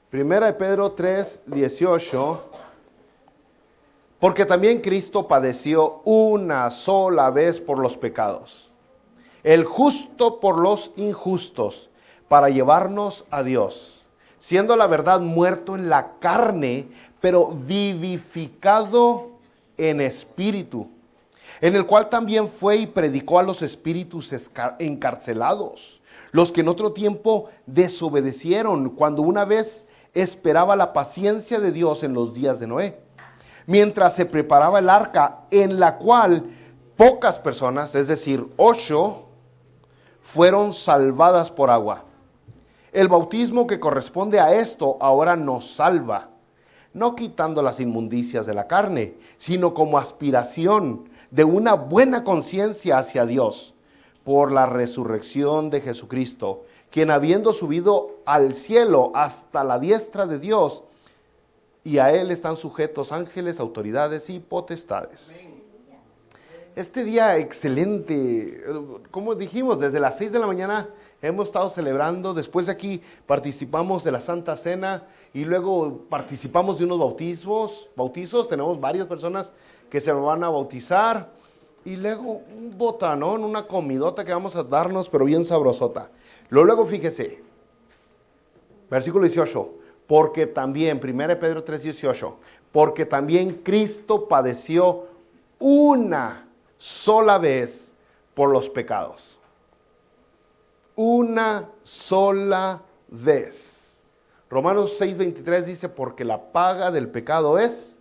Primera de Pedro 3:18. Porque también Cristo padeció una sola vez por los pecados, el justo por los injustos, para llevarnos a Dios, siendo la verdad muerto en la carne, pero vivificado en espíritu, en el cual también fue y predicó a los espíritus encarcelados, los que en otro tiempo desobedecieron, cuando una vez esperaba la paciencia de Dios en los días de Noé, mientras se preparaba el arca, en la cual pocas personas, es decir, 8, fueron salvadas por agua. El bautismo que corresponde a esto ahora nos salva, no quitando las inmundicias de la carne, sino como aspiración de una buena conciencia hacia Dios, por la resurrección de Jesucristo, quien habiendo subido al cielo hasta la diestra de Dios, y a él están sujetos ángeles, autoridades y potestades. Este día excelente, como dijimos, desde las 6 de la mañana hemos estado celebrando. Después de aquí participamos de la Santa Cena y luego participamos de unos bautizos. Tenemos varias personas que se van a bautizar y luego un botanón, una comidota que vamos a darnos, pero bien sabrosota. Luego fíjese, versículo 18. Porque también, 1 Pedro 3:18, porque también Cristo padeció una sola vez por los pecados. Una sola vez. Romanos 6:23 dice, porque la paga del pecado es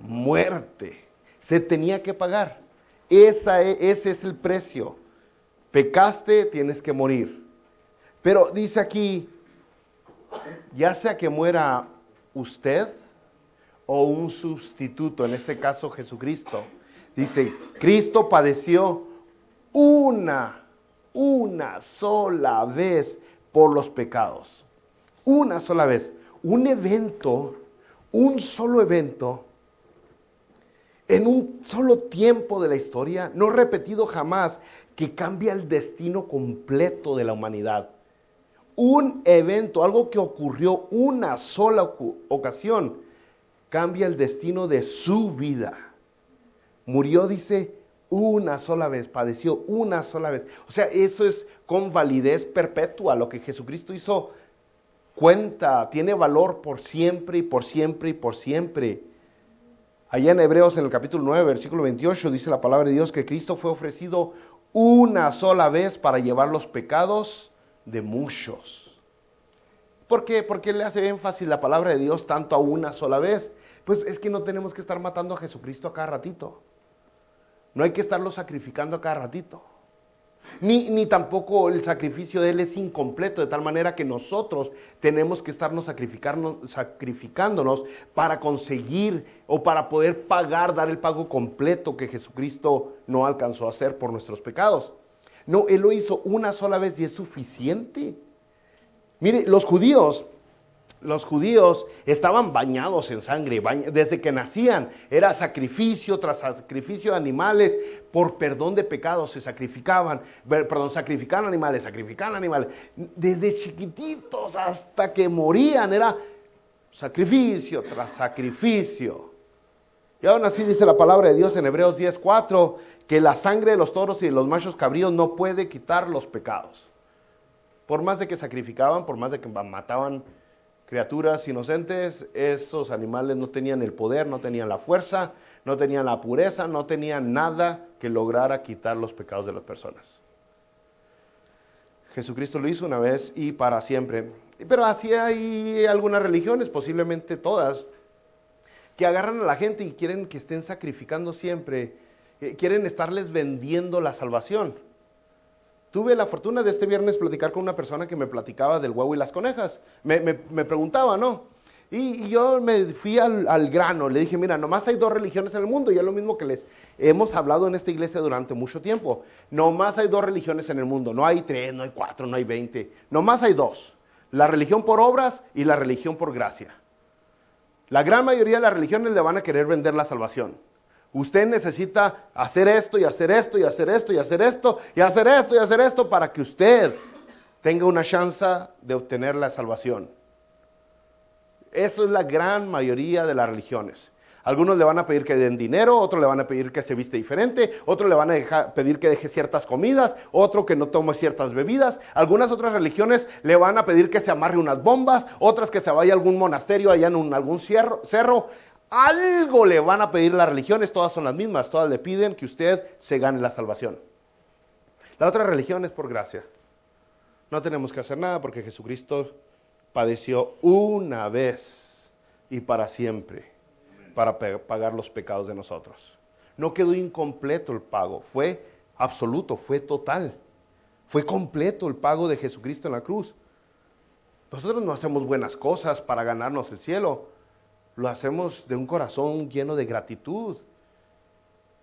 muerte. Se tenía que pagar. Ese es el precio. Pecaste, tienes que morir. Pero dice aquí, ya sea que muera usted o un sustituto, en este caso Jesucristo. Dice, Cristo padeció una sola vez por los pecados. Una sola vez. Un solo evento, en un solo tiempo de la historia, no repetido jamás, que cambia el destino completo de la humanidad. Un evento, algo que ocurrió una sola ocasión, cambia el destino de su vida. Murió, dice, una sola vez, padeció una sola vez. O sea, eso es con validez perpetua. Lo que Jesucristo hizo cuenta, tiene valor por siempre y por siempre y por siempre. Allá en Hebreos, en el capítulo 9, versículo 28, dice la palabra de Dios que Cristo fue ofrecido una sola vez para llevar los pecados de muchos. ¿Por qué? ¿Por qué le hace énfasis la palabra de Dios tanto a una sola vez? Pues es que no tenemos que estar matando a Jesucristo a cada ratito. No hay que estarlo sacrificando a cada ratito. Ni tampoco el sacrificio de Él es incompleto, de tal manera que nosotros tenemos que estarnos sacrificándonos para conseguir o para poder pagar, dar el pago completo que Jesucristo no alcanzó a hacer por nuestros pecados. No, Él lo hizo una sola vez y es suficiente. Mire, los judíos estaban bañados en sangre, desde que nacían. Era sacrificio tras sacrificio de animales, por perdón de pecados se sacrificaban, sacrificaban animales. Desde chiquititos hasta que morían, era sacrificio tras sacrificio. Y aún así dice la palabra de Dios en Hebreos 10:4, que la sangre de los toros y de los machos cabríos no puede quitar los pecados. Por más de que sacrificaban, por más de que mataban criaturas inocentes, esos animales no tenían el poder, no tenían la fuerza, no tenían la pureza, no tenían nada que lograra quitar los pecados de las personas. Jesucristo lo hizo una vez y para siempre. Pero así hay algunas religiones, posiblemente todas, que agarran a la gente y quieren que estén sacrificando siempre, quieren estarles vendiendo la salvación. Tuve la fortuna de este viernes platicar con una persona que me platicaba del huevo y las conejas. Me preguntaba, ¿no? Y yo me fui al grano. Le dije, mira, nomás hay 2 religiones en el mundo. Y es lo mismo que les hemos hablado en esta iglesia durante mucho tiempo. Nomás hay 2 religiones en el mundo. No hay 3, no hay 4, no hay 20. Nomás hay 2. La religión por obras y la religión por gracia. La gran mayoría de las religiones le van a querer vender la salvación. Usted necesita hacer esto y hacer esto y hacer esto y hacer esto y hacer esto y hacer esto para que usted tenga una chance de obtener la salvación. Eso es la gran mayoría de las religiones. Algunos le van a pedir que den dinero, otros le van a pedir que se viste diferente, otros le van a pedir que deje ciertas comidas, otro que no tome ciertas bebidas. Algunas otras religiones le van a pedir que se amarre unas bombas, otras que se vaya a algún monasterio allá en algún cerro. Algo le van a pedir las religiones, todas son las mismas, todas le piden que usted se gane la salvación. La otra religión es por gracia. No tenemos que hacer nada porque Jesucristo padeció una vez y para siempre para pagar los pecados de nosotros. No quedó incompleto el pago, fue absoluto, fue total. Fue completo el pago de Jesucristo en la cruz. Nosotros no hacemos buenas cosas para ganarnos el cielo. Lo hacemos de un corazón lleno de gratitud.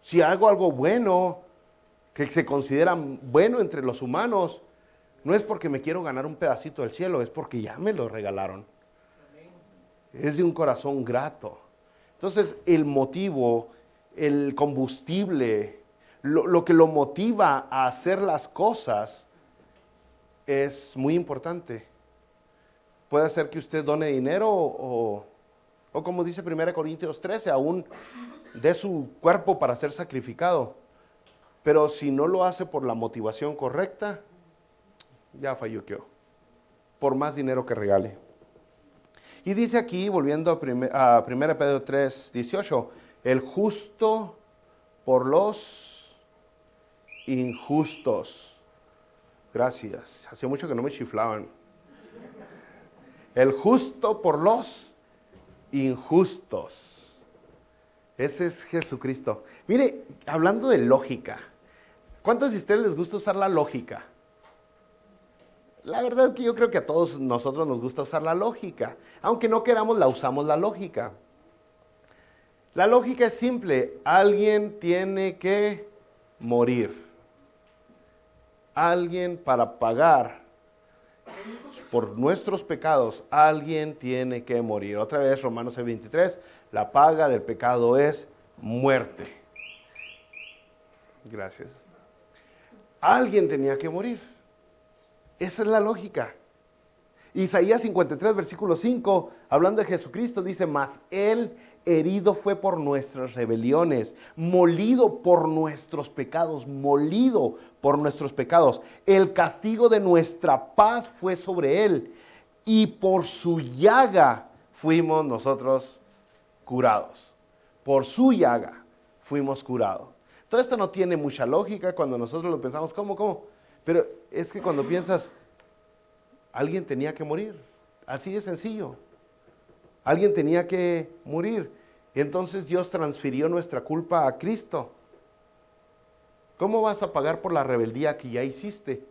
Si hago algo bueno, que se considera bueno entre los humanos, no es porque me quiero ganar un pedacito del cielo, es porque ya me lo regalaron. Es de un corazón grato. Entonces, el motivo, el combustible, lo que lo motiva a hacer las cosas es muy importante. Puede ser que usted done dinero o como dice 1 Corintios 13, aún dé su cuerpo para ser sacrificado. Pero si no lo hace por la motivación correcta, ya falló. Por más dinero que regale. Y dice aquí, volviendo a 1 Pedro 3, 18, el justo por los injustos. Gracias. Hacía mucho que no me chiflaban. El justo por los injustos. Ese es Jesucristo. Mire, hablando de lógica, ¿cuántos de ustedes les gusta usar la lógica? La verdad es que yo creo que a todos nosotros nos gusta usar la lógica. Aunque no queramos, la usamos la lógica. La lógica es simple. Alguien tiene que morir. Alguien para pagar por nuestros pecados, alguien tiene que morir. Otra vez, Romanos 6:23, la paga del pecado es muerte. Gracias. Alguien tenía que morir. Esa es la lógica. Isaías 53, versículo 5, hablando de Jesucristo, dice, mas Él herido fue por nuestras rebeliones, molido por nuestros pecados, molido por nuestros pecados. El castigo de nuestra paz fue sobre Él, y por su llaga fuimos nosotros curados. Por su llaga fuimos curados. Todo esto no tiene mucha lógica cuando nosotros lo pensamos, ¿cómo? Pero es que cuando piensas, alguien tenía que morir. Así de sencillo. Alguien tenía que morir. Y entonces Dios transfirió nuestra culpa a Cristo. ¿Cómo vas a pagar por la rebeldía que ya hiciste?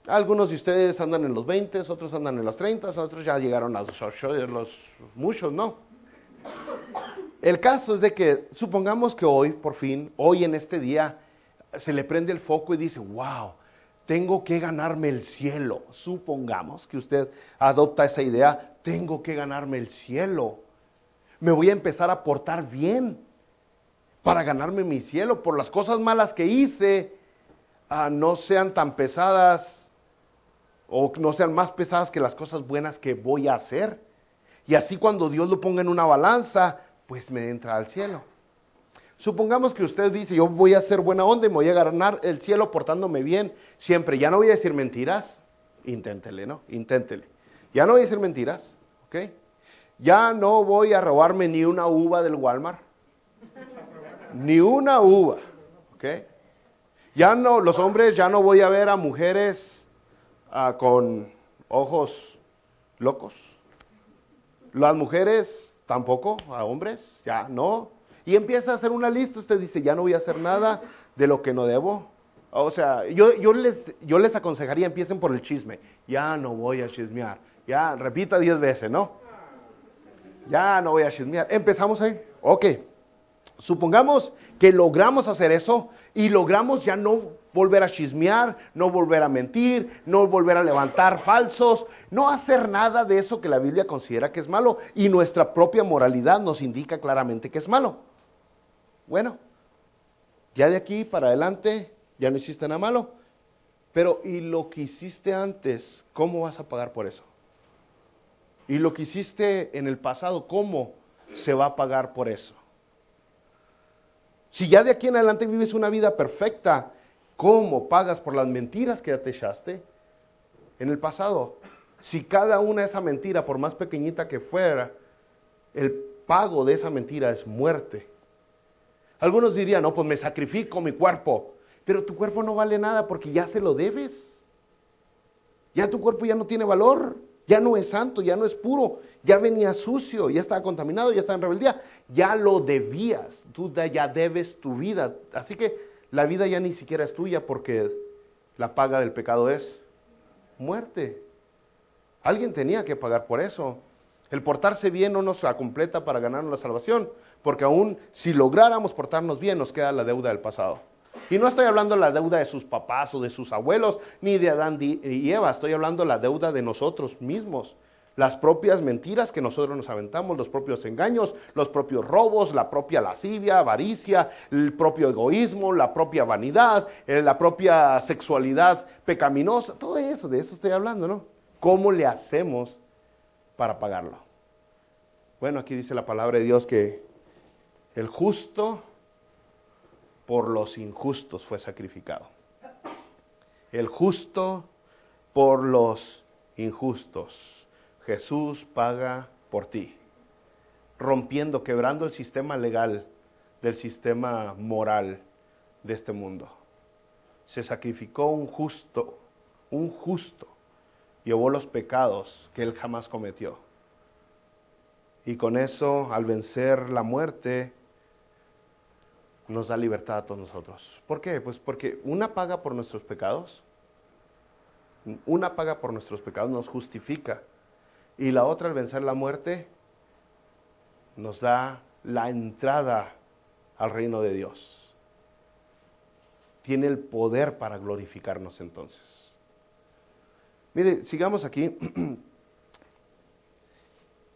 Algunos de ustedes andan en los 20, otros andan en los 30, otros ya llegaron a los muchos, ¿no? El caso es de que supongamos que hoy, por fin, hoy en este día, se le prende el foco y dice, wow, tengo que ganarme el cielo. Supongamos que usted adopta esa idea, tengo que ganarme el cielo. Me voy a empezar a portar bien para ganarme mi cielo. Por las cosas malas que hice, no sean tan pesadas o no sean más pesadas que las cosas buenas que voy a hacer. Y así cuando Dios lo ponga en una balanza, pues me entra al cielo. Supongamos que usted dice, yo voy a hacer buena onda y me voy a ganar el cielo portándome bien siempre. Ya no voy a decir mentiras. Inténtele, ¿no? Inténtele. Ya no voy a decir mentiras, ¿ok? Ya no voy a robarme ni una uva del Walmart. Ni una uva, ¿ok? Ya no, los hombres, ya no voy a ver a mujeres con ojos locos. Las mujeres tampoco, a hombres, ya no. Y empieza a hacer una lista, usted dice, ya no voy a hacer nada de lo que no debo. O sea, yo les aconsejaría, empiecen por el chisme. Ya no voy a chismear. Ya, repita 10 veces, ¿no? Ya no voy a chismear. Empezamos ahí. Ok. Supongamos que logramos hacer eso y logramos ya no volver a chismear, no volver a mentir, no volver a levantar falsos, no hacer nada de eso que la Biblia considera que es malo y nuestra propia moralidad nos indica claramente que es malo. Bueno, ya de aquí para adelante ya no hiciste nada malo, pero ¿y lo que hiciste antes? ¿Cómo vas a pagar por eso? Y lo que hiciste en el pasado, ¿cómo se va a pagar por eso? Si ya de aquí en adelante vives una vida perfecta, ¿cómo pagas por las mentiras que ya te echaste en el pasado? Si cada una de esa mentira, por más pequeñita que fuera, el pago de esa mentira es muerte. Algunos dirían, no, pues me sacrifico mi cuerpo, pero tu cuerpo no vale nada porque ya se lo debes. Ya tu cuerpo ya no tiene valor, ya no es santo, ya no es puro, ya venía sucio, ya estaba contaminado, ya estaba en rebeldía, ya lo debías, tú ya debes tu vida. Así que la vida ya ni siquiera es tuya porque la paga del pecado es muerte. Alguien tenía que pagar por eso. El portarse bien no nos completa para ganarnos la salvación, porque aún si lográramos portarnos bien nos queda la deuda del pasado. Y no estoy hablando de la deuda de sus papás o de sus abuelos, ni de Adán y Eva, estoy hablando de la deuda de nosotros mismos. Las propias mentiras que nosotros nos aventamos, los propios engaños, los propios robos, la propia lascivia, avaricia, el propio egoísmo, la propia vanidad, la propia sexualidad pecaminosa, todo eso, de eso estoy hablando, ¿no? ¿Cómo le hacemos para pagarlo? Bueno, aquí dice la palabra de Dios que el justo por los injustos fue sacrificado. El justo por los injustos. Jesús paga por ti, rompiendo, quebrando el sistema legal del sistema moral de este mundo. Se sacrificó un justo, llevó los pecados que él jamás cometió. Y con eso, al vencer la muerte, nos da libertad a todos nosotros. ¿Por qué? Pues porque una paga por nuestros pecados, nos justifica. Y la otra, al vencer la muerte, nos da la entrada al reino de Dios. Tiene el poder para glorificarnos entonces. Mire, sigamos aquí.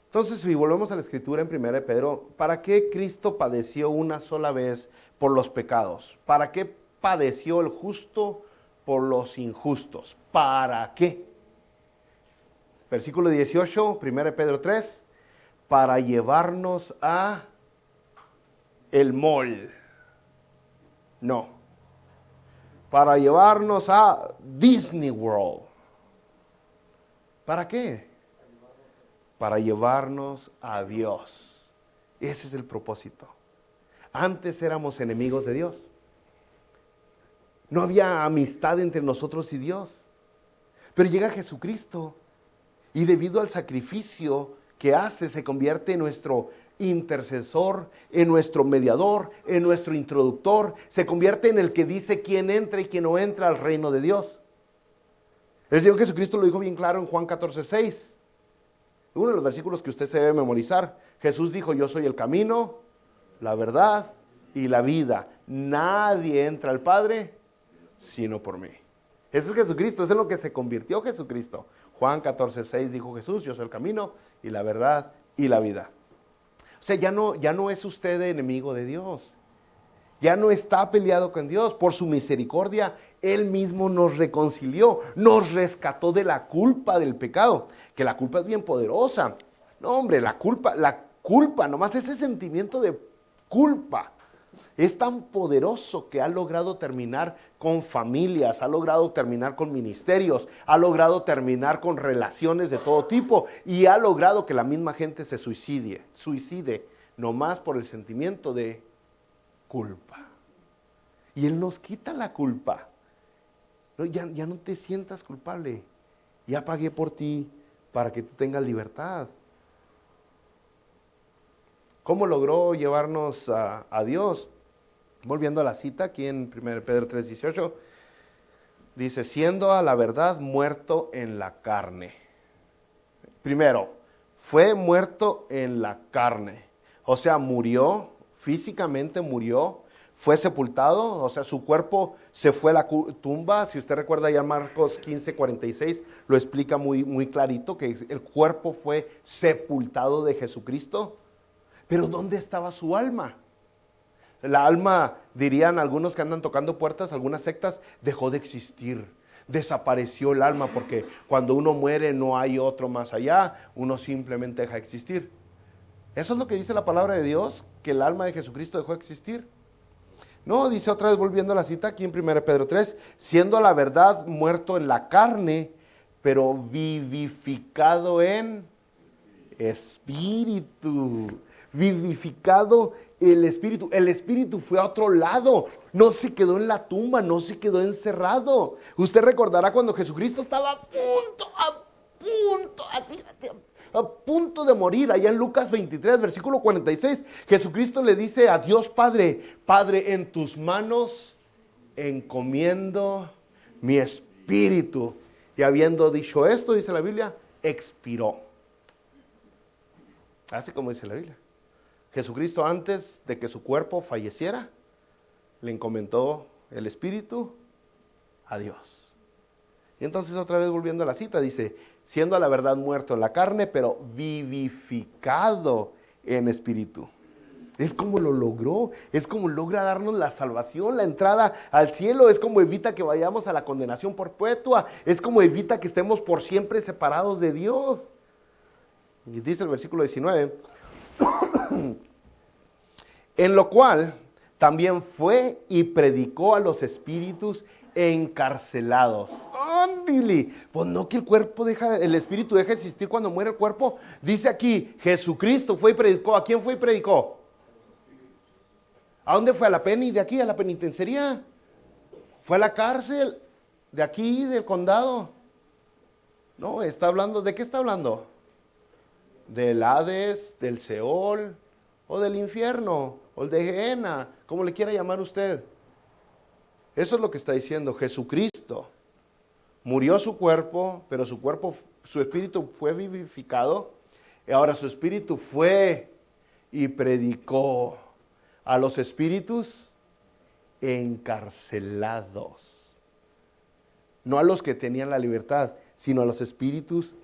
Entonces, si volvemos a la escritura en 1 Pedro, ¿para qué Cristo padeció una sola vez por los pecados? ¿Para qué padeció el justo por los injustos? ¿Para qué? Versículo 18, 1 Pedro 3, para llevarnos a el mall. No, para llevarnos a Disney World. ¿Para qué? Para llevarnos a Dios. Ese es el propósito. Antes éramos enemigos de Dios. No había amistad entre nosotros y Dios. Pero llega Jesucristo y debido al sacrificio que hace, se convierte en nuestro intercesor, en nuestro mediador, en nuestro introductor. Se convierte en el que dice quién entra y quién no entra al reino de Dios. El Señor Jesucristo lo dijo bien claro en Juan 14:6. Uno de los versículos que usted se debe memorizar. Jesús dijo, yo soy el camino, la verdad y la vida. Nadie entra al Padre sino por mí. Ese es Jesucristo, ese es lo que se convirtió Jesucristo. Juan 14:6 dijo Jesús, yo soy el camino y la verdad y la vida. O sea, ya no es usted enemigo de Dios. Ya no está peleado con Dios. Por su misericordia, Él mismo nos reconcilió, nos rescató de la culpa del pecado. Que la culpa es bien poderosa. No, hombre, la culpa, nomás ese sentimiento de culpa es tan poderoso que ha logrado terminar con familias, ha logrado terminar con ministerios, ha logrado terminar con relaciones de todo tipo y ha logrado que la misma gente se suicide, nomás por el sentimiento de culpa. Y Él nos quita la culpa. No, ya no te sientas culpable. Ya pagué por ti para que tú tengas libertad. ¿Cómo logró llevarnos a Dios? Volviendo a la cita aquí en 1 Pedro 3:18, dice, siendo a la verdad muerto en la carne. Primero, fue muerto en la carne. O sea, murió, físicamente murió, fue sepultado, o sea, su cuerpo se fue a la tumba. Si usted recuerda ya Marcos 15:46, lo explica muy clarito, que el cuerpo fue sepultado de Jesucristo. Pero ¿dónde estaba su alma? La alma, dirían algunos que andan tocando puertas, algunas sectas, dejó de existir. desapareció el alma, porque cuando uno muere no hay otro más allá, uno simplemente deja de existir. Eso es lo que dice la palabra de Dios, que el alma de Jesucristo dejó de existir. No, dice otra vez volviendo a la cita aquí en 1 Pedro 3, siendo a la verdad muerto en la carne, pero vivificado en espíritu. Vivificado el espíritu. El espíritu fue a otro lado. No se quedó en la tumba, no se quedó encerrado. Usted recordará cuando Jesucristo estaba a punto de morir, allá en Lucas 23, versículo 46, Jesucristo le dice a Dios Padre, Padre, en tus manos encomiendo mi espíritu. Y habiendo dicho esto, dice la Biblia, expiró. Así como dice la Biblia. Jesucristo, antes de que su cuerpo falleciera, le encomendó el espíritu a Dios. Y entonces otra vez volviendo a la cita, dice, siendo a la verdad muerto en la carne, pero vivificado en espíritu. Es como lo logró, es como logra darnos la salvación, la entrada al cielo, es como evita que vayamos a la condenación perpetua, es como evita que estemos por siempre separados de Dios. Y dice el versículo 19, en lo cual también fue y predicó a los espíritus encarcelados. ¡Ándale! Pues no que el espíritu deja de existir cuando muere el cuerpo. Dice aquí, Jesucristo fue y predicó. ¿A quién fue y predicó? ¿A dónde fue? ¿A la de aquí? ¿A la penitenciaría? ¿Fue a la cárcel? ¿De aquí, del condado? No, está hablando, ¿de qué está hablando? Del Hades, del Seol, o del infierno, o el de Gehenna, como le quiera llamar usted. Eso es lo que está diciendo Jesucristo. Murió su cuerpo, pero su espíritu fue vivificado. Y ahora su espíritu fue y predicó a los espíritus encarcelados. No a los que tenían la libertad, sino a los espíritus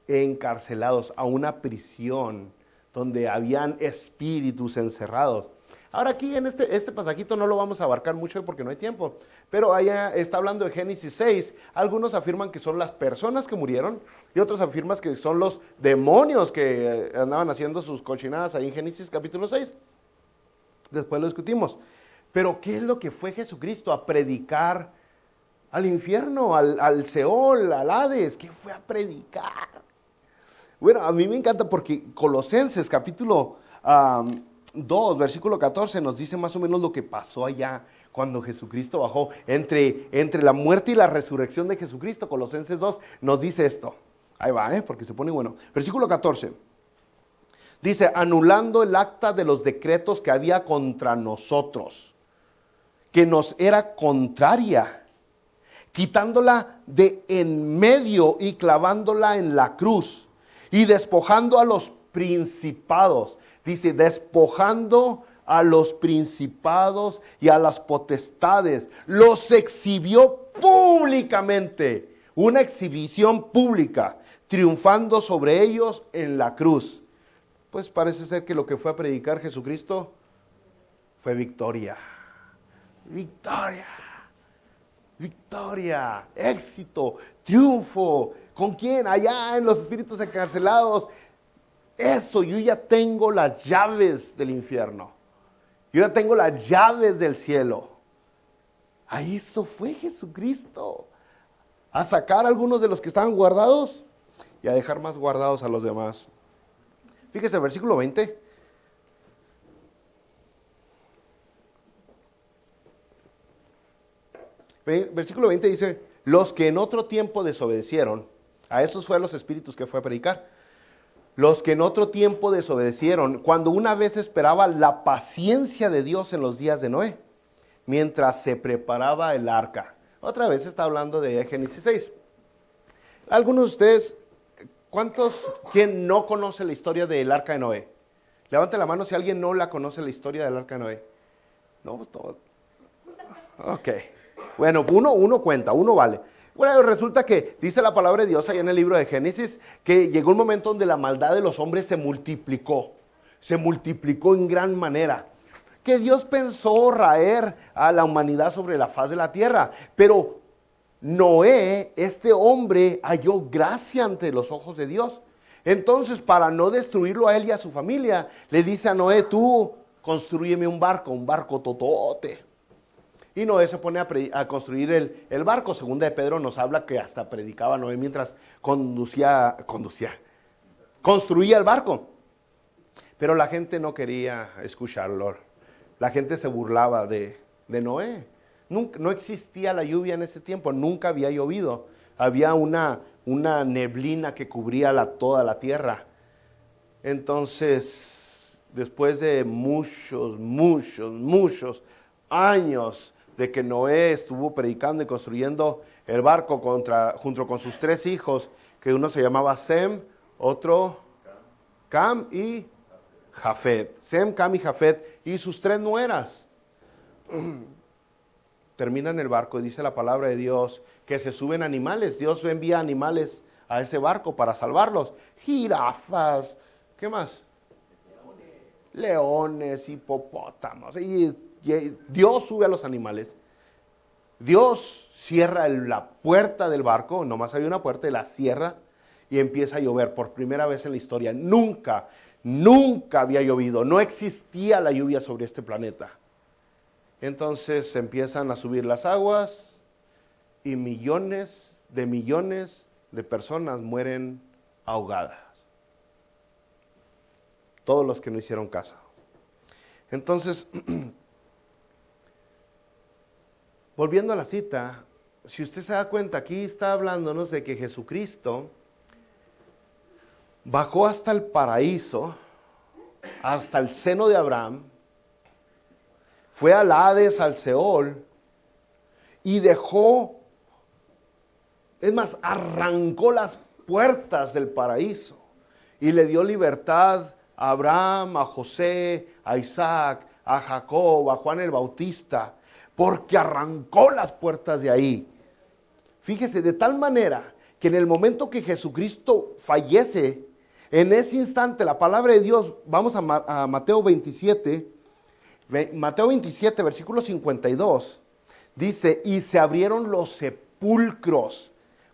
encarcelados, a una prisión donde habían espíritus encerrados. Ahora aquí en este pasajito no lo vamos a abarcar mucho porque no hay tiempo, pero allá está hablando de Génesis 6. Algunos afirman que son las personas que murieron y otros afirman que son los demonios que andaban haciendo sus cochinadas ahí en Génesis capítulo 6. Después lo discutimos. Pero ¿qué es lo que fue Jesucristo? A predicar al infierno, al Seol, al Hades. ¿Qué fue a predicar? Bueno, a mí me encanta porque Colosenses capítulo 2, versículo 14 nos dice más o menos lo que pasó allá cuando Jesucristo bajó. Entre la muerte y la resurrección de Jesucristo, Colosenses 2 nos dice esto. Ahí va, porque se pone bueno. Versículo 14. Dice, anulando el acta de los decretos que había contra nosotros, que nos era contraria, quitándola de en medio y clavándola en la cruz, y despojando a los principados. Dice, despojando a los principados y a las potestades. Los exhibió públicamente. Una exhibición pública, triunfando sobre ellos en la cruz. Pues parece ser que lo que fue a predicar Jesucristo fue victoria. Victoria. Victoria, éxito, triunfo. ¿Con quién? Allá en los espíritus encarcelados. Eso, yo ya tengo las llaves del infierno. Yo ya tengo las llaves del cielo. Ahí eso fue Jesucristo. A sacar a algunos de los que estaban guardados y a dejar más guardados a los demás. Fíjese, versículo 20. Versículo 20 dice, los que en otro tiempo desobedecieron, a esos fueron los espíritus que fue a predicar, los que en otro tiempo desobedecieron, cuando una vez esperaba la paciencia de Dios en los días de Noé, mientras se preparaba el arca. Otra vez está hablando de Génesis 6. Algunos de ustedes, ¿quién no conoce la historia del arca de Noé? Levante la mano si alguien no la conoce la historia del arca de Noé. No, pues todo. Ok. Bueno, uno cuenta, uno vale. Bueno, resulta que dice la palabra de Dios allá en el libro de Génesis que llegó un momento donde la maldad de los hombres se multiplicó en gran manera. Que Dios pensó raer a la humanidad sobre la faz de la tierra, pero Noé, este hombre, halló gracia ante los ojos de Dios. Entonces, para no destruirlo a él y a su familia, le dice a Noé, tú construyeme un barco totote. Y Noé se pone a construir el barco. Segunda de Pedro nos habla que hasta predicaba Noé mientras construía el barco. Pero la gente no quería escucharlo. La gente se burlaba de Noé. No existía la lluvia en ese tiempo, nunca había llovido. Había una neblina que cubría toda la tierra. Entonces, después de muchos años de que Noé estuvo predicando y construyendo el barco junto con sus 3 hijos, que uno se llamaba Sem, otro Cam y Jafet. Sem, Cam y Jafet, y sus 3 nueras. Terminan el barco y dice la palabra de Dios que se suben animales. Dios envía animales a ese barco para salvarlos. Jirafas, ¿qué más? Leones, hipopótamos. Y Dios sube a los animales. Dios cierra la puerta del barco, nomás había una puerta y la cierra y empieza a llover por primera vez en la historia. Nunca había llovido, no existía la lluvia sobre este planeta. Entonces empiezan a subir las aguas y millones de personas mueren ahogadas. Todos los que no hicieron caso. Entonces, volviendo a la cita, si usted se da cuenta, aquí está hablándonos de que Jesucristo bajó hasta el paraíso, hasta el seno de Abraham, fue al Hades, al Seol, y arrancó las puertas del paraíso, y le dio libertad a Abraham, a José, a Isaac, a Jacob, a Juan el Bautista, porque arrancó las puertas de ahí. Fíjese, de tal manera que en el momento que Jesucristo fallece, en ese instante la palabra de Dios, vamos a Mateo 27, versículo 52, dice, y se abrieron los sepulcros.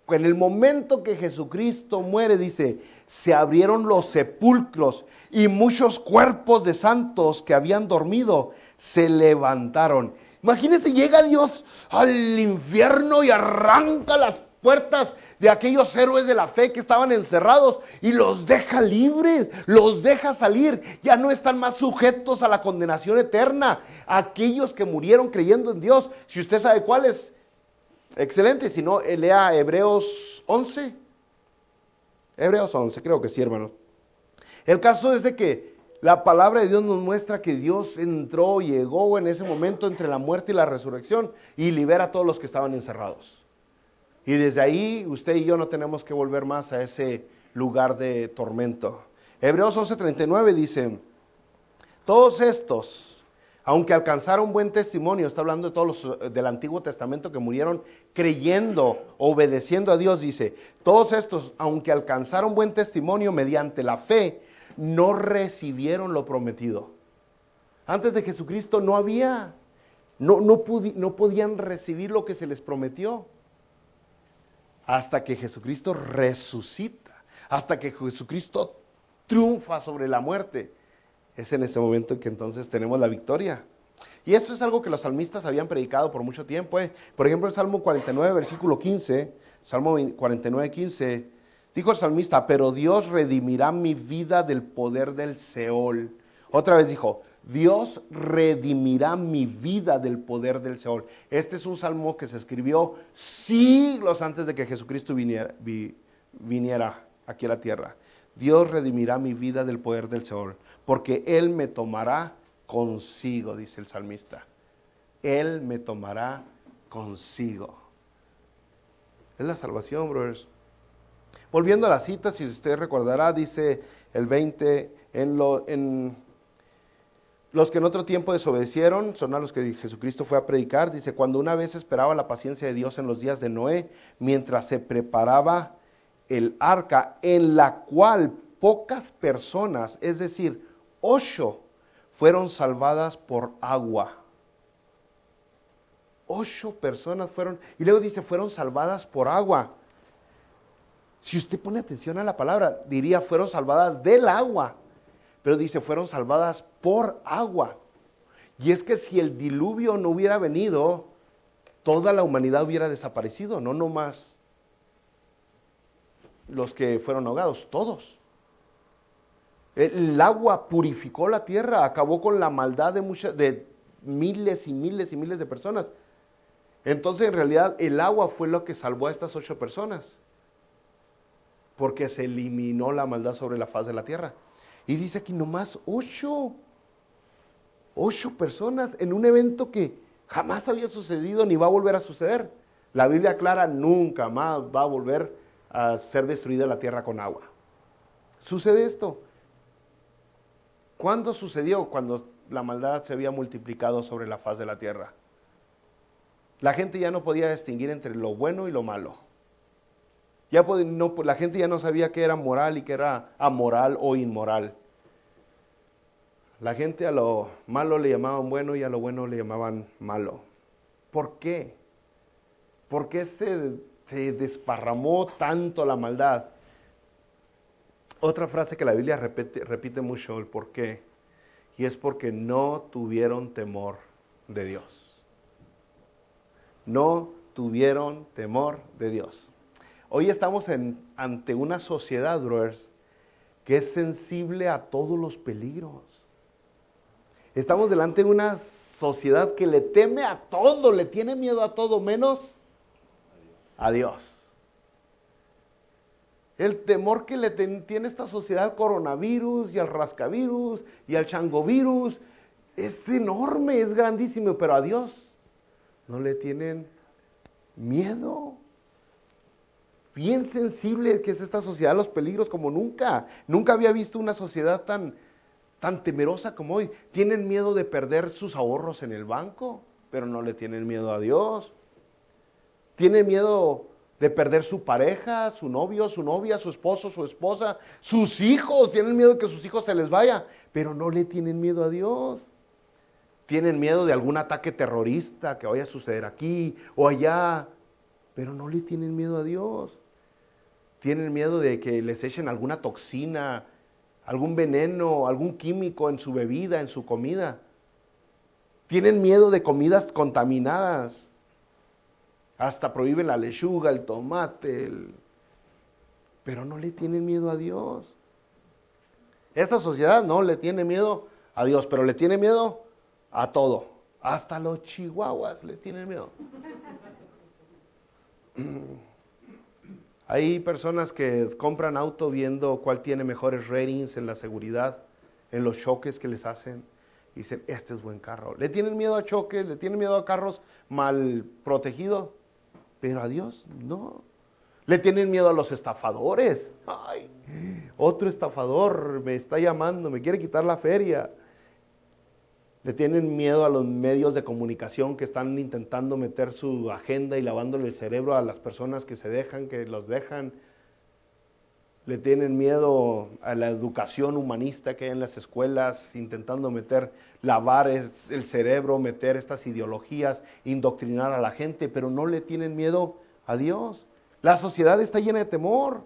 En el momento que Jesucristo muere, dice, se abrieron los sepulcros y muchos cuerpos de santos que habían dormido se levantaron. Imagínense, llega Dios al infierno y arranca las puertas de aquellos héroes de la fe que estaban encerrados y los deja libres, los deja salir. Ya no están más sujetos a la condenación eterna. Aquellos que murieron creyendo en Dios, si usted sabe cuáles, excelente. Si no, lea Hebreos 11. Hebreos 11, creo que sí, hermanos. El caso es de que la palabra de Dios nos muestra que Dios llegó en ese momento entre la muerte y la resurrección y libera a todos los que estaban encerrados. Y desde ahí usted y yo no tenemos que volver más a ese lugar de tormento. Hebreos 11:39 dice, todos estos, aunque alcanzaron buen testimonio, está hablando de todos los del Antiguo Testamento que murieron creyendo, obedeciendo a Dios, dice, todos estos, aunque alcanzaron buen testimonio mediante la fe, no recibieron lo prometido. Antes de Jesucristo no podían recibir lo que se les prometió. Hasta que Jesucristo resucita, hasta que Jesucristo triunfa sobre la muerte. Es en ese momento en que entonces tenemos la victoria. Y esto es algo que los salmistas habían predicado por mucho tiempo. Por ejemplo, el Salmo 49, versículo 15, Salmo 49, 15, dijo el salmista, pero Dios redimirá mi vida del poder del Seol. Otra vez dijo, Dios redimirá mi vida del poder del Seol. Este es un salmo que se escribió siglos antes de que Jesucristo viniera aquí a la tierra. Dios redimirá mi vida del poder del Seol, porque Él me tomará consigo, dice el salmista. Él me tomará consigo. Es la salvación, brothers. Volviendo a la cita, si usted recordará, dice el 20, los que en otro tiempo desobedecieron, son a los que Jesucristo fue a predicar, dice, cuando una vez esperaba la paciencia de Dios en los días de Noé, mientras se preparaba el arca, en la cual pocas personas, es decir, 8, fueron salvadas por agua. 8 personas fueron, y luego dice, fueron salvadas por agua. Si usted pone atención a la palabra, diría, fueron salvadas del agua. Pero dice, fueron salvadas por agua. Y es que si el diluvio no hubiera venido, toda la humanidad hubiera desaparecido, no nomás los que fueron ahogados, todos. El agua purificó la tierra, acabó con la maldad de miles y miles y miles de personas. Entonces, en realidad, el agua fue lo que salvó a estas 8 personas, porque se eliminó la maldad sobre la faz de la tierra. Y dice aquí nomás 8 personas en un evento que jamás había sucedido ni va a volver a suceder. La Biblia aclara, nunca más va a volver a ser destruida la tierra con agua. Sucede esto. ¿Cuándo sucedió? Cuando la maldad se había multiplicado sobre la faz de la tierra. La gente ya no podía distinguir entre lo bueno y lo malo. La gente ya no sabía qué era moral y qué era amoral o inmoral. La gente a lo malo le llamaban bueno y a lo bueno le llamaban malo. ¿Por qué? ¿Por qué se desparramó tanto la maldad? Otra frase que la Biblia repite mucho, el por qué, y es porque no tuvieron temor de Dios. No tuvieron temor de Dios. Hoy estamos ante una sociedad, brothers, que es sensible a todos los peligros. Estamos delante de una sociedad que le teme a todo, le tiene miedo a todo, menos a Dios. El temor que le tiene esta sociedad al coronavirus y al rascavirus y al changovirus es enorme, es grandísimo, pero a Dios no le tienen miedo. Bien sensible que es esta sociedad a los peligros como nunca. Nunca había visto una sociedad tan temerosa como hoy. Tienen miedo de perder sus ahorros en el banco, pero no le tienen miedo a Dios. Tienen miedo de perder su pareja, su novio, su novia, su esposo, su esposa, sus hijos. Tienen miedo de que sus hijos se les vaya, pero no le tienen miedo a Dios. Tienen miedo de algún ataque terrorista que vaya a suceder aquí o allá, pero no le tienen miedo a Dios. Tienen miedo de que les echen alguna toxina, algún veneno, algún químico en su bebida, en su comida. Tienen miedo de comidas contaminadas. Hasta prohíben la lechuga, el tomate, pero no le tienen miedo a Dios. Esta sociedad no le tiene miedo a Dios, pero le tiene miedo a todo. Hasta los chihuahuas les tienen miedo. Hay personas que compran auto viendo cuál tiene mejores ratings en la seguridad, en los choques que les hacen. Y dicen, este es buen carro. Le tienen miedo a choques, le tienen miedo a carros mal protegidos. Pero a Dios no. Le tienen miedo a los estafadores. Ay, otro estafador me está llamando, me quiere quitar la feria. Le tienen miedo a los medios de comunicación que están intentando meter su agenda y lavándole el cerebro a las personas que se dejan, que los dejan. Le tienen miedo a la educación humanista que hay en las escuelas, intentando lavar el cerebro, meter estas ideologías, indoctrinar a la gente, pero no le tienen miedo a Dios. La sociedad está llena de temor.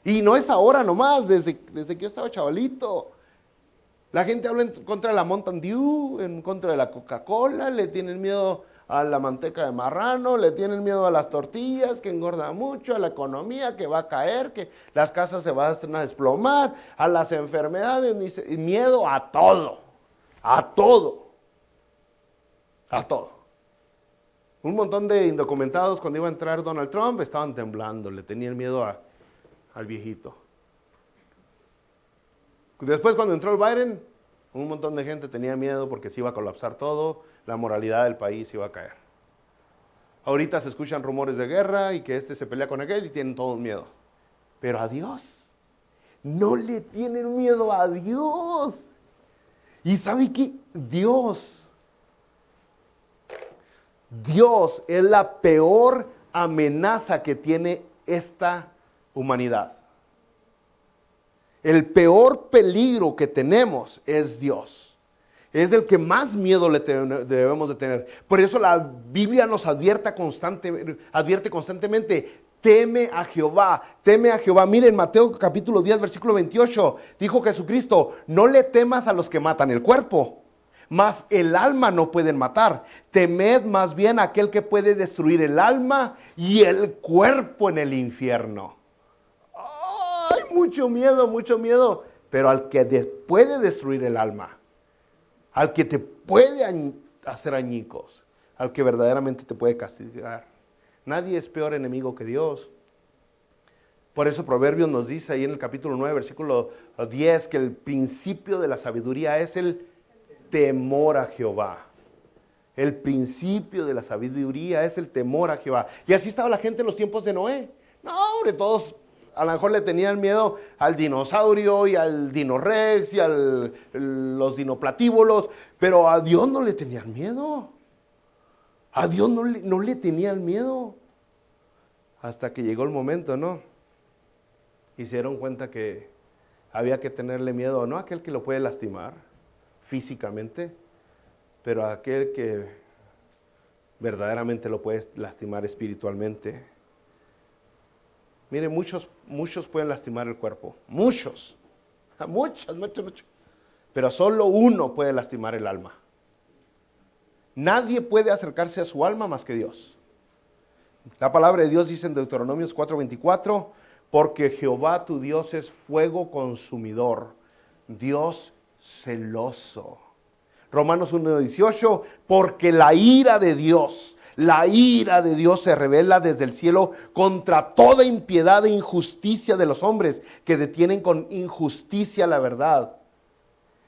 Y no es ahora nomás, desde que yo estaba chavalito. La gente habla en contra de la Mountain Dew, en contra de la Coca-Cola, le tienen miedo a la manteca de marrano, le tienen miedo a las tortillas, que engorda mucho, a la economía que va a caer, que las casas se van a desplomar, a las enfermedades, y miedo a todo, a todo, a todo. Un montón de indocumentados cuando iba a entrar Donald Trump estaban temblando, le tenían miedo al viejito. Después cuando entró el Biden, un montón de gente tenía miedo porque se iba a colapsar todo, la moralidad del país iba a caer. Ahorita se escuchan rumores de guerra y que este se pelea con aquel y tienen todos miedo. Pero a Dios, no le tienen miedo a Dios. ¿Y sabe qué? Dios es la peor amenaza que tiene esta humanidad. El peor peligro que tenemos es Dios. Es del que más miedo debemos de tener. Por eso la Biblia nos advierte constantemente, teme a Jehová, teme a Jehová. Miren, Mateo capítulo 10, versículo 28, dijo Jesucristo, no le temas a los que matan el cuerpo, mas el alma no pueden matar. Temed más bien a aquel que puede destruir el alma y el cuerpo en el infierno. ¡Ay, mucho miedo, mucho miedo! Pero al que puede destruir el alma, al que te puede hacer añicos, al que verdaderamente te puede castigar. Nadie es peor enemigo que Dios. Por eso Proverbios nos dice ahí en el capítulo 9, versículo 10, que el principio de la sabiduría es el temor a Jehová. El principio de la sabiduría es el temor a Jehová. Y así estaba la gente en los tiempos de Noé. No, hombre, todos a lo mejor le tenían miedo al dinosaurio y al dinorex y a los dinoplatíbulos, pero a Dios no le tenían miedo. A Dios no le tenían miedo. Hasta que llegó el momento, ¿no? Y se dieron cuenta que había que tenerle miedo, no a aquel que lo puede lastimar físicamente, pero a aquel que verdaderamente lo puede lastimar espiritualmente. Mire, muchos pueden lastimar el cuerpo, muchos, pero solo uno puede lastimar el alma. Nadie puede acercarse a su alma más que Dios. La palabra de Dios dice en Deuteronomios 4:24, porque Jehová tu Dios es fuego consumidor, Dios celoso. Romanos 1:18, porque la ira de Dios se revela desde el cielo contra toda impiedad e injusticia de los hombres que detienen con injusticia la verdad.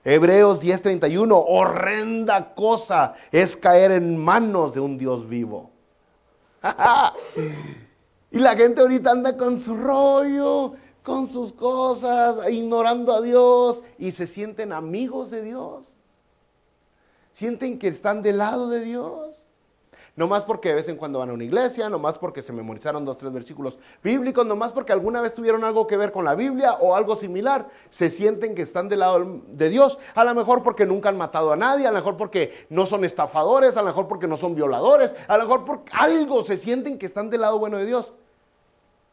Hebreos 10:31, horrenda cosa es caer en manos de un Dios vivo. Y la gente ahorita anda con su rollo, con sus cosas, ignorando a Dios y se sienten amigos de Dios. Sienten que están del lado de Dios. No más porque de vez en cuando van a una iglesia, no más porque se memorizaron 2 o 3 versículos bíblicos, no más porque alguna vez tuvieron algo que ver con la Biblia o algo similar, se sienten que están del lado de Dios, a lo mejor porque nunca han matado a nadie, a lo mejor porque no son estafadores, a lo mejor porque no son violadores, a lo mejor por algo se sienten que están del lado bueno de Dios,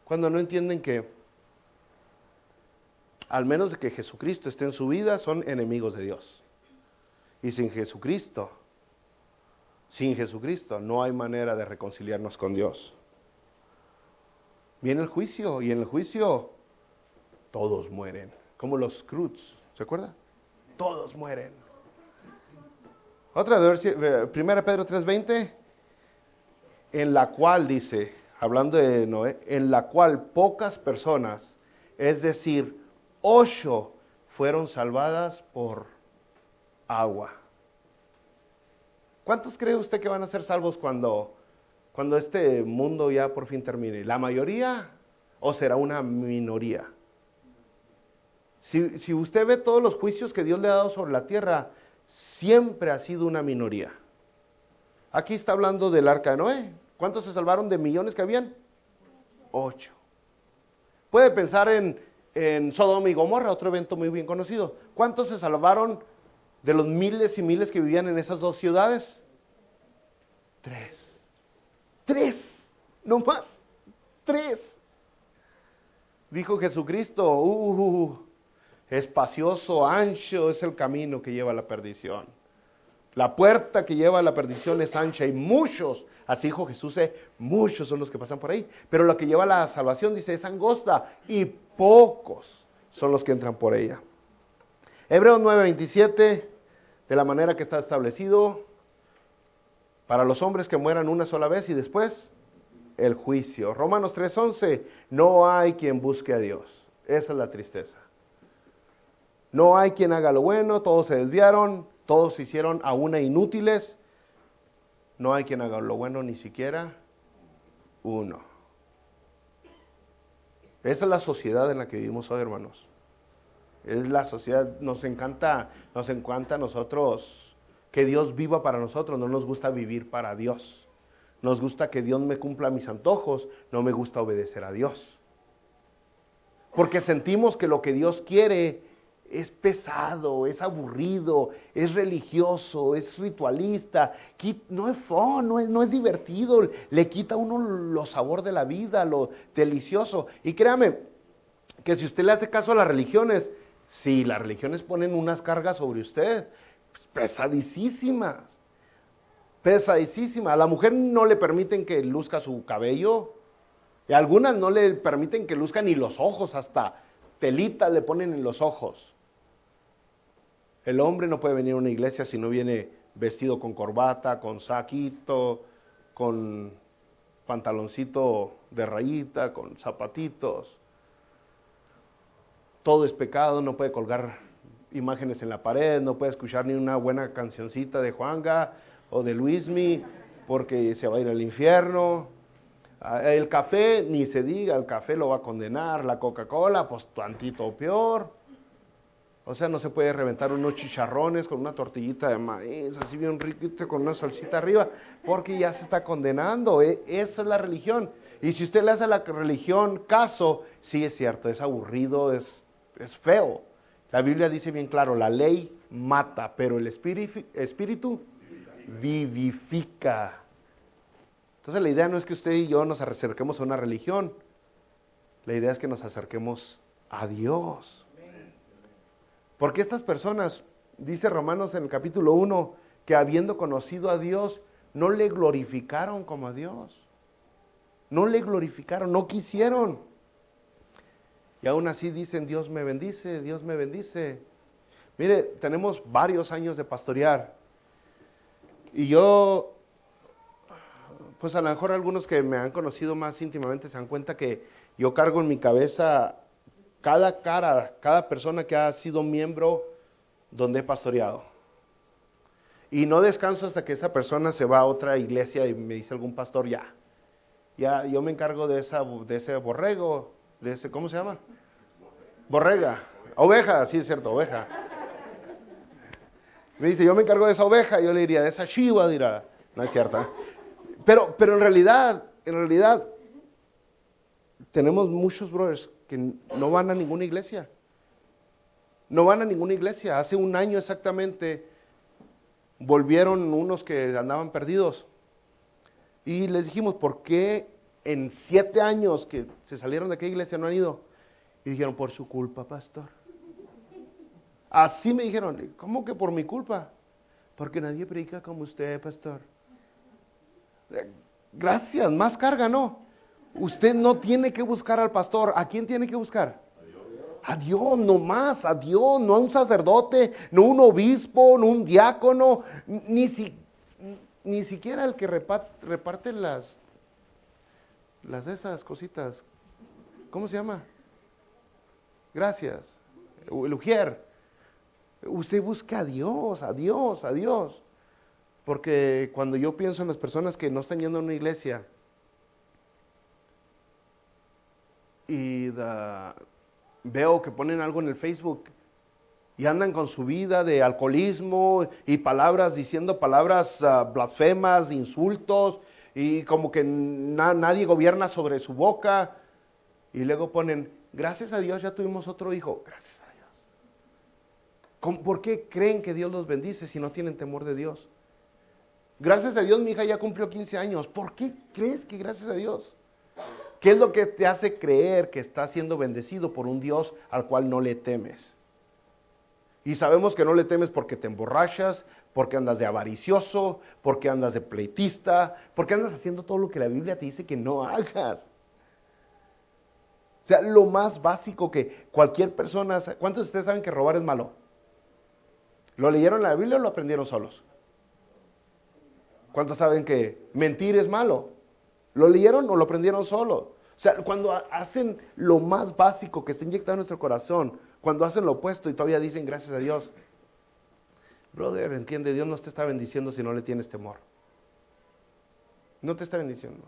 cuando no entienden que al menos de que Jesucristo esté en su vida, son enemigos de Dios. Y sin Jesucristo no hay manera de reconciliarnos con Dios. Viene el juicio y en el juicio todos mueren. Como los Cruz, ¿se acuerda? Todos mueren. Otra de 1 Pedro 3:20, en la cual dice, hablando de Noé, en la cual pocas personas, es decir, 8 fueron salvadas por agua. ¿Cuántos cree usted que van a ser salvos cuando este mundo ya por fin termine? ¿La mayoría o será una minoría? Si usted ve todos los juicios que Dios le ha dado sobre la tierra, siempre ha sido una minoría. Aquí está hablando del arca de Noé. ¿Cuántos se salvaron de millones que habían? 8. Puede pensar en Sodoma y Gomorra, otro evento muy bien conocido. ¿Cuántos se salvaron de los miles y miles que vivían en esas 2 ciudades? 3, no más, 3. Dijo Jesucristo, espacioso, ancho es el camino que lleva a la perdición. La puerta que lleva a la perdición es ancha y muchos, así dijo Jesús, muchos son los que pasan por ahí. Pero la que lleva a la salvación, dice, es angosta y pocos son los que entran por ella. Hebreos 9:27, de la manera que está establecido, para los hombres que mueran una sola vez y después el juicio. Romanos 3:11, no hay quien busque a Dios. Esa es la tristeza. No hay quien haga lo bueno, todos se desviaron, todos se hicieron a una inútiles. No hay quien haga lo bueno, ni siquiera uno. Esa es la sociedad en la que vivimos hoy, hermanos. Es la sociedad, nos encanta a nosotros que Dios viva para nosotros, no nos gusta vivir para Dios. Nos gusta que Dios me cumpla mis antojos, no me gusta obedecer a Dios. Porque sentimos que lo que Dios quiere es pesado, es aburrido, es religioso, es ritualista, no es fun, no es divertido, le quita a uno lo sabor de la vida, lo delicioso. Y créame, que si usted le hace caso a las religiones, sí, las religiones ponen unas cargas sobre usted, pesadísimas, pesadísimas. A la mujer no le permiten que luzca su cabello, y a algunas no le permiten que luzca ni los ojos, hasta telitas le ponen en los ojos. El hombre no puede venir a una iglesia si no viene vestido con corbata, con saquito, con pantaloncito de rayita, con zapatitos. Todo es pecado, no puede colgar imágenes en la pared, no puede escuchar ni una buena cancioncita de Juanga o de Luismi, porque se va a ir al infierno. El café, ni se diga, el café lo va a condenar, la Coca-Cola, pues tantito peor. O sea, no se puede reventar unos chicharrones con una tortillita de maíz, así bien riquito, con una salsita arriba, porque ya se está condenando. Esa es la religión. Y si usted le hace a la religión caso, sí es cierto, es aburrido, es feo. La Biblia dice bien claro, la ley mata, pero el espíritu vivifica. Entonces la idea no es que usted y yo nos acerquemos a una religión, la idea es que nos acerquemos a Dios. Porque estas personas, dice Romanos en el capítulo 1, que habiendo conocido a Dios, no le glorificaron como a Dios. No le glorificaron, no quisieron. Y aún así dicen, Dios me bendice, Dios me bendice. Mire, tenemos varios años de pastorear. Y yo, pues a lo mejor algunos que me han conocido más íntimamente se dan cuenta que yo cargo en mi cabeza cada persona que ha sido miembro donde he pastoreado. Y no descanso hasta que esa persona se va a otra iglesia y me dice algún pastor, ya yo me encargo de ese borrego, de ese, ¿cómo se llama? Borrega, oveja, sí es cierto, oveja. Me dice, yo me encargo de esa oveja, yo le diría, de esa chiva, dirá, no es cierta. Pero en realidad, tenemos muchos brothers que no van a ninguna iglesia. No van a ninguna iglesia. Hace un año exactamente volvieron unos que andaban perdidos. Y les dijimos, ¿por qué en 7 años que se salieron de aquella iglesia no han ido? Y dijeron, por su culpa, pastor. Así me dijeron, ¿cómo que por mi culpa? Porque nadie predica como usted, pastor. Gracias, más carga, ¿no? Usted no tiene que buscar al pastor. ¿A quién tiene que buscar? A Dios, no más, a Dios, no a un sacerdote, no un obispo, no un diácono, ni siquiera el que reparte las de esas cositas. ¿Cómo se llama? Gracias. El ujier. Usted busca a Dios, a Dios, a Dios. Porque cuando yo pienso en las personas que no están yendo a una iglesia y veo que ponen algo en el Facebook y andan con su vida de alcoholismo y diciendo palabras blasfemas, insultos, y como que nadie gobierna sobre su boca, y luego ponen, gracias a Dios ya tuvimos otro hijo. Gracias a Dios. ¿Por qué creen que Dios los bendice si no tienen temor de Dios? Gracias a Dios mi hija ya cumplió 15 años. ¿Por qué crees que gracias a Dios? ¿Qué es lo que te hace creer que estás siendo bendecido por un Dios al cual no le temes? Y sabemos que no le temes porque te emborrachas, porque andas de avaricioso, porque andas de pleitista, porque andas haciendo todo lo que la Biblia te dice que no hagas. O sea, lo más básico que cualquier persona... ¿Cuántos de ustedes saben que robar es malo? ¿Lo leyeron en la Biblia o lo aprendieron solos? ¿Cuántos saben que mentir es malo? ¿Lo leyeron o lo aprendieron solos? O sea, cuando hacen lo más básico que está inyectado en nuestro corazón, cuando hacen lo opuesto y todavía dicen gracias a Dios. Brother, entiende, Dios no te está bendiciendo si no le tienes temor. No te está bendiciendo.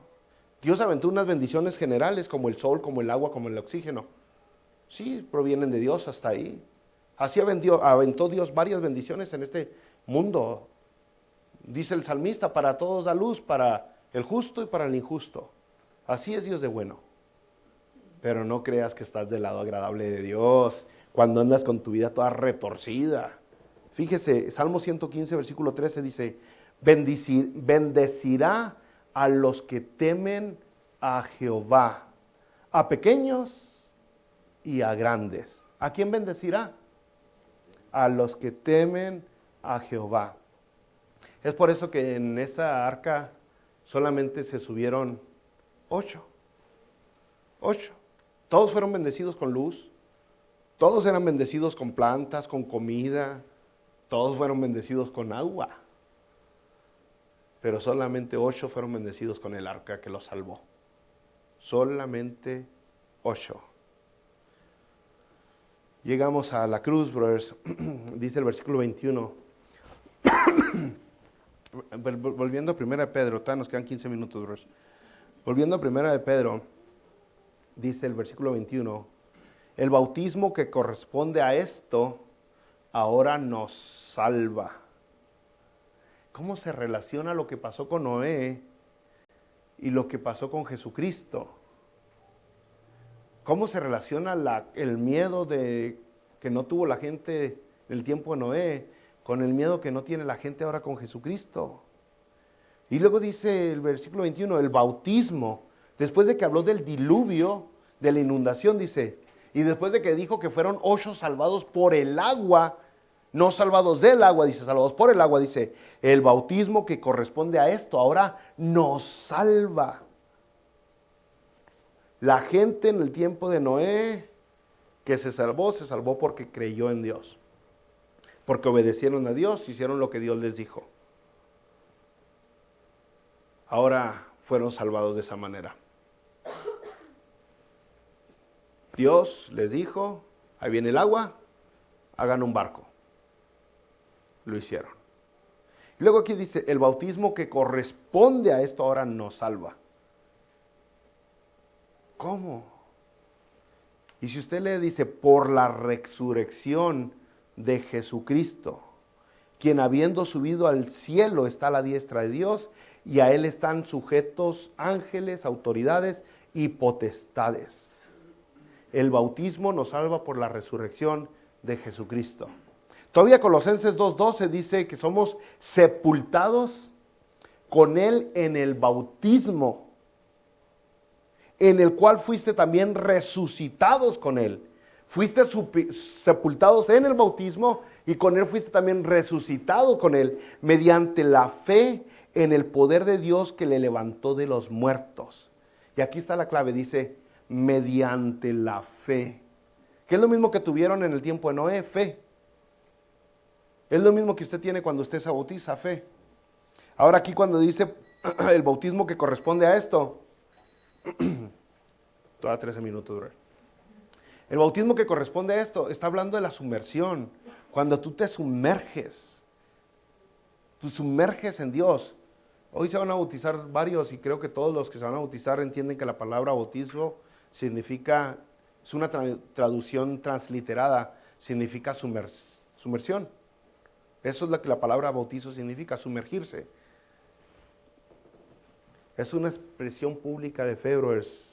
Dios aventó unas bendiciones generales como el sol, como el agua, como el oxígeno. Sí, provienen de Dios hasta ahí. Así aventó Dios varias bendiciones en este mundo. Dice el salmista, para todos da luz, para el justo y para el injusto. Así es Dios de bueno. Pero no creas que estás del lado agradable de Dios. cuando andas con tu vida toda retorcida. Fíjese, Salmo 115, versículo 13 dice, bendecirá a los que temen a Jehová, a pequeños y a grandes. ¿A quién bendecirá? A los que temen a Jehová. Es por eso que en esa arca solamente se subieron 8. 8. Todos fueron bendecidos con luz. Todos eran bendecidos con plantas, con comida. Todos fueron bendecidos con agua. Pero solamente 8 fueron bendecidos con el arca que los salvó. Solamente 8. Llegamos a la cruz, brothers. Dice el versículo 21. Volviendo a 1 de Pedro, nos quedan 15 minutos, brothers. Volviendo a 1 de Pedro, dice el versículo 21, el bautismo que corresponde a esto ahora nos salva. ¿Cómo se relaciona lo que pasó con Noé y lo que pasó con Jesucristo? ¿Cómo se relaciona el miedo que no tuvo la gente en el tiempo de Noé con el miedo que no tiene la gente ahora con Jesucristo? Y luego dice el versículo 21, el bautismo, después de que habló del diluvio, de la inundación, dice, y después de que dijo que fueron 8 salvados por el agua, no salvados del agua, dice, salvados por el agua, dice, el bautismo que corresponde a esto ahora nos salva. La gente en el tiempo de Noé que se salvó porque creyó en Dios, porque obedecieron a Dios, hicieron lo que Dios les dijo. Ahora fueron salvados de esa manera. Dios les dijo, ahí viene el agua, hagan un barco. Lo hicieron. Y luego aquí dice, el bautismo que corresponde a esto ahora nos salva. ¿Cómo? Y si usted le dice, por la resurrección de Jesucristo, quien habiendo subido al cielo está a la diestra de Dios, y a él están sujetos ángeles, autoridades y potestades. El bautismo nos salva por la resurrección de Jesucristo. Todavía Colosenses 2:12 dice que somos sepultados con él en el bautismo, en el cual fuiste también resucitados con él. Fuiste sepultados en el bautismo y con él fuiste también resucitado con él, mediante la fe en el poder de Dios que le levantó de los muertos. Y aquí está la clave, dice, mediante la fe. Que es lo mismo que tuvieron en el tiempo de Noé, fe. Es lo mismo que usted tiene cuando usted se bautiza, fe. Ahora aquí cuando dice el bautismo que corresponde a esto, toda 13 minutos dura. El bautismo que corresponde a esto está hablando de la sumersión. Cuando tú te sumerges en Dios. Hoy se van a bautizar varios y creo que todos los que se van a bautizar entienden que la palabra bautizo significa, es una traducción transliterada, significa sumersión. Eso es lo que la palabra bautizo significa, sumergirse. Es una expresión pública de fe, brothers.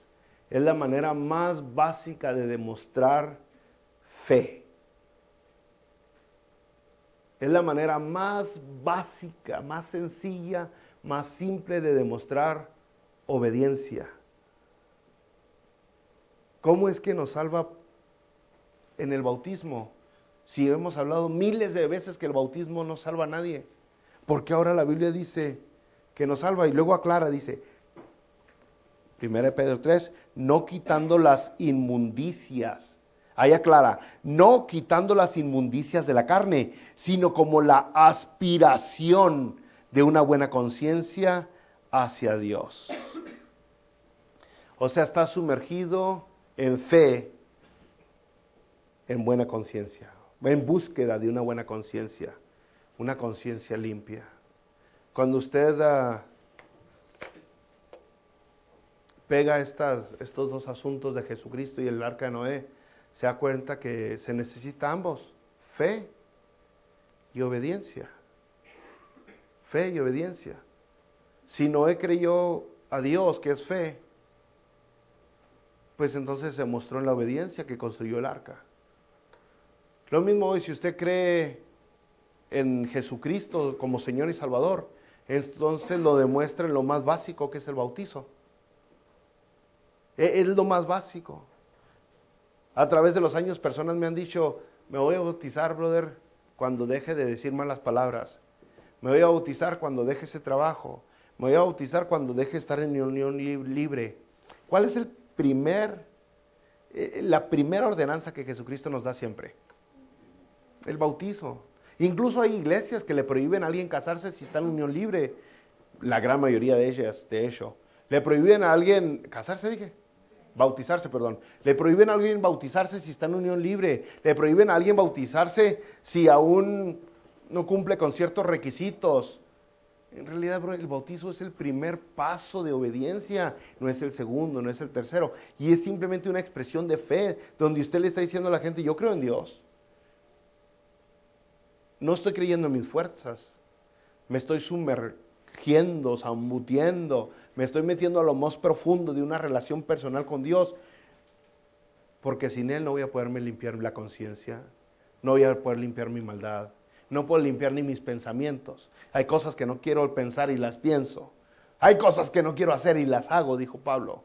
Es la manera más básica de demostrar fe. Es la manera más básica, más sencilla, más simple de demostrar obediencia. ¿Cómo es que nos salva en el bautismo? Si hemos hablado miles de veces que el bautismo no salva a nadie. ¿Por qué ahora la Biblia dice que nos salva? Y luego aclara, dice, 1 Pedro 3, no quitando las inmundicias. Ahí aclara, no quitando las inmundicias de la carne, sino como la aspiración de una buena conciencia hacia Dios. O sea, está sumergido en fe, en buena conciencia, en búsqueda de una buena conciencia, una conciencia limpia. Cuando usted pega estos dos asuntos de Jesucristo y el arca de Noé, se da cuenta que se necesita ambos, fe y obediencia. Fe y obediencia. Si Noé creyó a Dios, que es fe, pues entonces se mostró en la obediencia que construyó el arca. Lo mismo hoy, si usted cree en Jesucristo como Señor y Salvador, entonces lo demuestra en lo más básico que es el bautizo. Es lo más básico. A través de los años personas me han dicho, me voy a bautizar, brother, cuando deje de decir malas palabras. Me voy a bautizar cuando deje ese trabajo. Me voy a bautizar cuando deje de estar en unión libre. ¿Cuál es la primera ordenanza que Jesucristo nos da siempre? El bautizo. Incluso hay iglesias que le prohíben a alguien casarse si está en unión libre. La gran mayoría de ellas, de hecho. Le prohíben a alguien casarse, dije. Bautizarse, perdón. Le prohíben a alguien bautizarse si está en unión libre. Le prohíben a alguien bautizarse si aún no cumple con ciertos requisitos. En realidad, bro, el bautizo es el primer paso de obediencia, no es el segundo, no es el tercero. Y es simplemente una expresión de fe, donde usted le está diciendo a la gente, yo creo en Dios. No estoy creyendo en mis fuerzas. Me estoy sumergiendo, zambutiendo, me estoy metiendo a lo más profundo de una relación personal con Dios, porque sin Él no voy a poderme limpiar la conciencia, no voy a poder limpiar mi maldad, no puedo limpiar ni mis pensamientos. Hay cosas que no quiero pensar y las pienso. Hay cosas que no quiero hacer y las hago, dijo Pablo.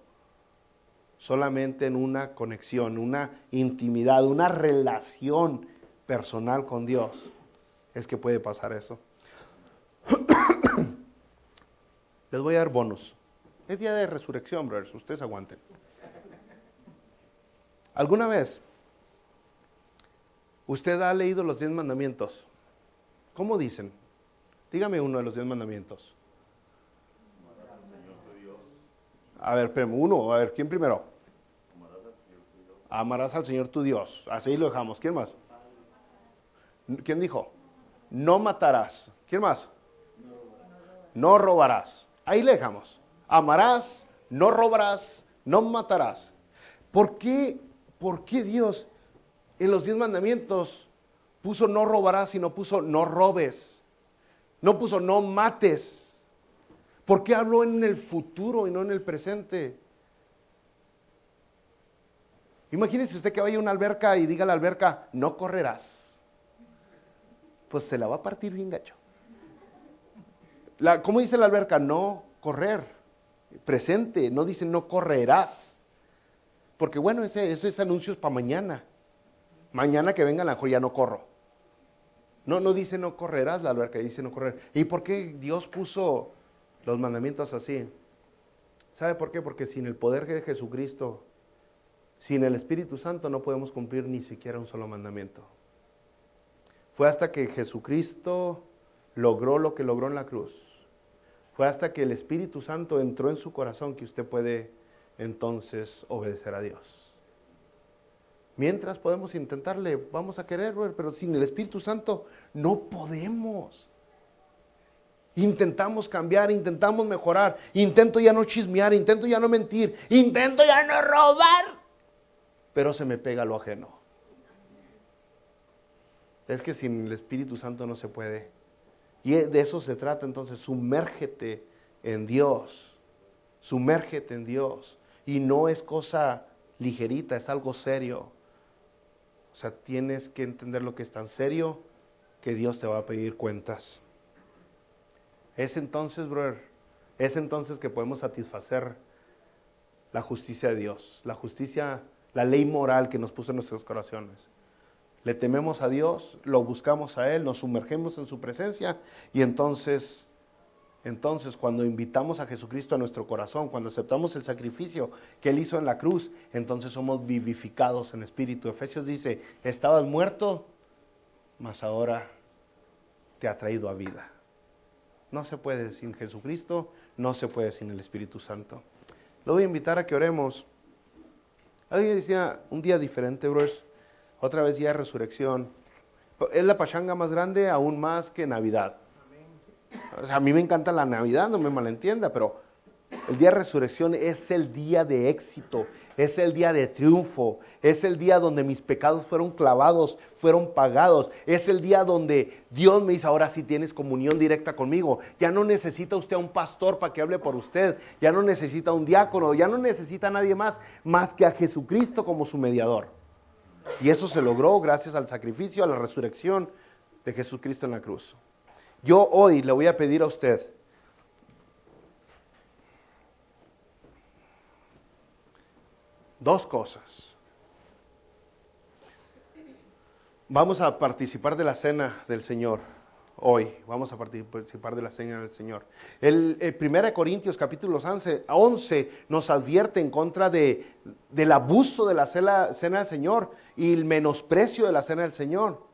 Solamente en una conexión, una intimidad, una relación personal con Dios es que puede pasar eso. Les voy a dar bonos. Es día de resurrección, brothers. Ustedes aguanten. ¿Alguna vez usted ha leído los 10 mandamientos? ¿Cómo dicen? Dígame uno de los 10 mandamientos. A ver, uno. A ver, ¿quién primero? Amarás al Señor tu Dios. Así lo dejamos. ¿Quién más? ¿Quién dijo? No matarás. ¿Quién más? No robarás. Ahí le dejamos. Amarás, no robarás, no matarás. ¿Por qué Dios en los 10 mandamientos puso no robarás y no puso no robes? No puso no mates. ¿Por qué habló en el futuro y no en el presente? Imagínese usted que vaya a una alberca y diga a la alberca, no correrás. Pues se la va a partir bien gacho. ¿Cómo dice la alberca? No correr. Presente, no dice no correrás. Porque bueno, ese anuncio es para mañana. Mañana que venga a lo mejor ya no corro. No dice no correrás la alberca, dice no correr. ¿Y por qué Dios puso los mandamientos así? ¿Sabe por qué? Porque sin el poder de Jesucristo, sin el Espíritu Santo no podemos cumplir ni siquiera un solo mandamiento. Fue hasta que Jesucristo logró lo que logró en la cruz. Fue hasta que el Espíritu Santo entró en su corazón que usted puede entonces obedecer a Dios. Mientras podemos intentarle, vamos a querer, pero sin el Espíritu Santo no podemos. Intentamos cambiar, intentamos mejorar, intento ya no chismear, intento ya no mentir, intento ya no robar, pero se me pega lo ajeno. Es que sin el Espíritu Santo no se puede. Y de eso se trata, entonces, sumérgete en Dios. Sumérgete en Dios. Y no es cosa ligerita, es algo serio. O sea, tienes que entender lo que es tan serio que Dios te va a pedir cuentas. Es entonces, brother, es entonces que podemos satisfacer la justicia de Dios. La justicia, la ley moral que nos puso en nuestros corazones. Le tememos a Dios, lo buscamos a Él, nos sumergimos en su presencia y entonces cuando invitamos a Jesucristo a nuestro corazón, cuando aceptamos el sacrificio que Él hizo en la cruz, entonces somos vivificados en espíritu. Efesios dice, estabas muerto, mas ahora te ha traído a vida. No se puede sin Jesucristo, no se puede sin el Espíritu Santo. Lo voy a invitar a que oremos. Alguien decía, un día diferente, brothers. Otra vez día de resurrección. Es la pachanga más grande, aún más que Navidad. O sea, a mí me encanta la Navidad, no me malentienda, pero el día de resurrección es el día de éxito, es el día de triunfo, es el día donde mis pecados fueron clavados, fueron pagados, es el día donde Dios me dice, ahora sí tienes comunión directa conmigo, ya no necesita usted a un pastor para que hable por usted, ya no necesita a un diácono, ya no necesita a nadie más que a Jesucristo como su mediador. Y eso se logró gracias al sacrificio, a la resurrección de Jesucristo en la cruz. Yo hoy le voy a pedir a usted dos cosas. Vamos a participar de la cena del Señor hoy. Vamos a participar de la cena del Señor. El 1 Corintios capítulo 11 nos advierte en contra del abuso de la cena del Señor y el menosprecio de la cena del Señor.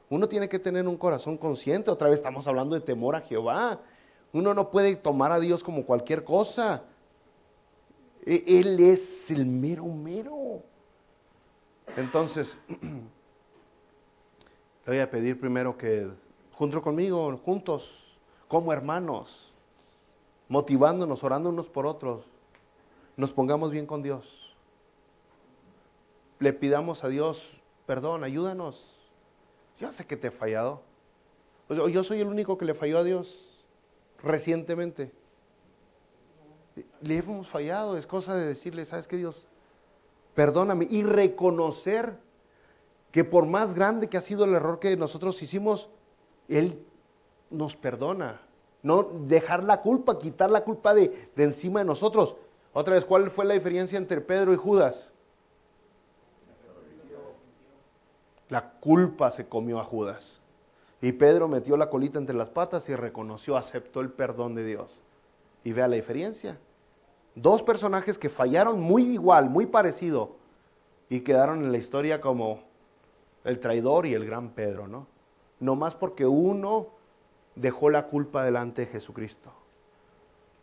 Uno tiene que tener un corazón consciente. Otra vez estamos hablando de temor a Jehová. Uno no puede tomar a Dios como cualquier cosa. Él es el mero mero. Entonces, le voy a pedir primero que junto conmigo, juntos, como hermanos, motivándonos, orando unos por otros, nos pongamos bien con Dios. Le pidamos a Dios, perdón, ayúdanos. Yo sé que te he fallado. Yo soy el único que le falló a Dios recientemente. Le hemos fallado, es cosa de decirle, ¿sabes qué, Dios? Perdóname y reconocer que por más grande que ha sido el error que nosotros hicimos, Él nos perdona. No dejar la culpa, quitar la culpa de encima de nosotros. Otra vez, ¿cuál fue la diferencia entre Pedro y Judas? La culpa se comió a Judas. Y Pedro metió la colita entre las patas y reconoció, aceptó el perdón de Dios. Y vea la diferencia. Dos personajes que fallaron muy igual, muy parecido, y quedaron en la historia como el traidor y el gran Pedro, ¿no? No más porque uno dejó la culpa delante de Jesucristo.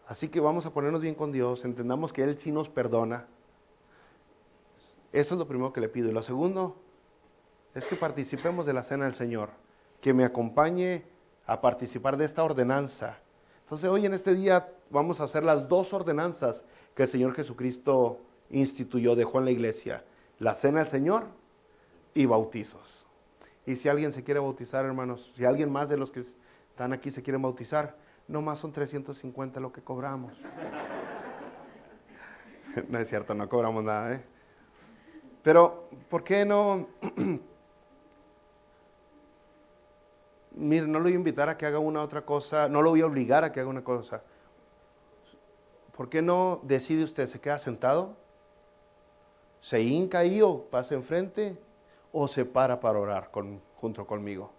Así que vamos a ponernos bien con Dios, entendamos que Él sí nos perdona. Eso es lo primero que le pido. Y lo segundo es que participemos de la cena del Señor, que me acompañe a participar de esta ordenanza. Entonces hoy en este día vamos a hacer las dos ordenanzas que el Señor Jesucristo instituyó, dejó en la iglesia. La cena del Señor y bautizos. Y si alguien se quiere bautizar, hermanos, si alguien más de los que están aquí se quieren bautizar, no más son 350 lo que cobramos. No es cierto, no cobramos nada, ¿eh? Pero, ¿por qué no? Mire, no lo voy a invitar a que haga una otra cosa, no lo voy a obligar a que haga una cosa. ¿Por qué no decide usted, se queda sentado? ¿Se hinca ahí o pasa enfrente? ¿O se para orar junto conmigo?